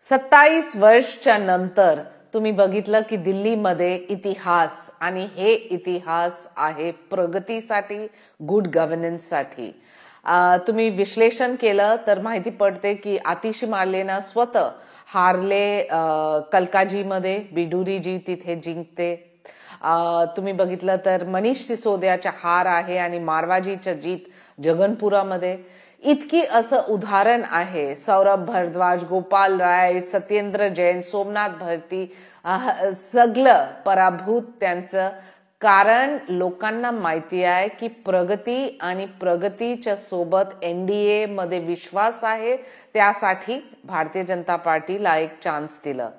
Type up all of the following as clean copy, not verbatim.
27 वर्षच्या नंतर तुम्ही बघितलं की दिल्लीमध्ये इतिहास, आणि हे इतिहास आहे प्रगतीसाठी, गुड गव्हर्नन्ससाठी. तुम्ही विश्लेषण केलं तर माहिती पडते की आतिशी मार्लेना स्वतः हारले कलकाजीमध्ये, बिडुरीजी तिथे जिंकते. तुम्ही बघितलं तर मनीष सिसोदियाचा हार आहे आणि मारवाजीच्या जीत जगनपुरामध्ये. इतकी असं उदाहरण आहे. सौरभ भारद्वाज, गोपाल राय, सत्येंद्र जैन, सोमनाथ भारती सगळं पराभूत त्यांचं. कारण लोकांना माहिती आहे की प्रगती आणि प्रगतीच्या सोबत एनडीए मध्ये विश्वास आहे. त्यासाठी भारतीय जनता पार्टीला एक चान्स दिलं.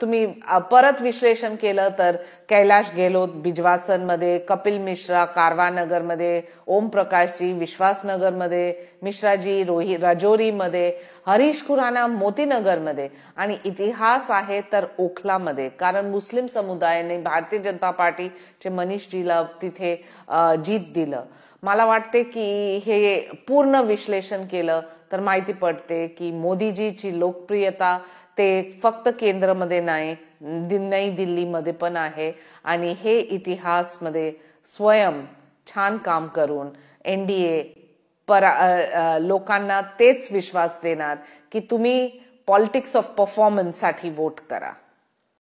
तुम्ही परत विश्लेषण केलं तर कैलाश गेहलोत बिजवासनमध्ये, कपिल मिश्रा कारवानगरमध्ये, ओम प्रकाशजी विश्वासनगरमध्ये, मिश्राजी राजौरीमध्ये, हरीश खुराना मोतीनगरमध्ये, आणि इतिहास आहे तर ओखलामध्ये. कारण मुस्लिम समुदायाने भारतीय जनता पार्टीचे मनीषजीला तिथे जीत दिलं. मला वाटते की हे पूर्ण विश्लेषण केलं तर माहिती पडते की मोदीजीची लोकप्रियता ते फक्त केंद्रामध्ये नाही, नई दिल्लीमध्ये पण आहे. आणि हे इतिहासमध्ये स्वयं छान काम करून एनडीए लोकांना तेच विश्वास देणार की तुम्ही पॉलिटिक्स ऑफ परफॉर्मन्स साठी वोट करा.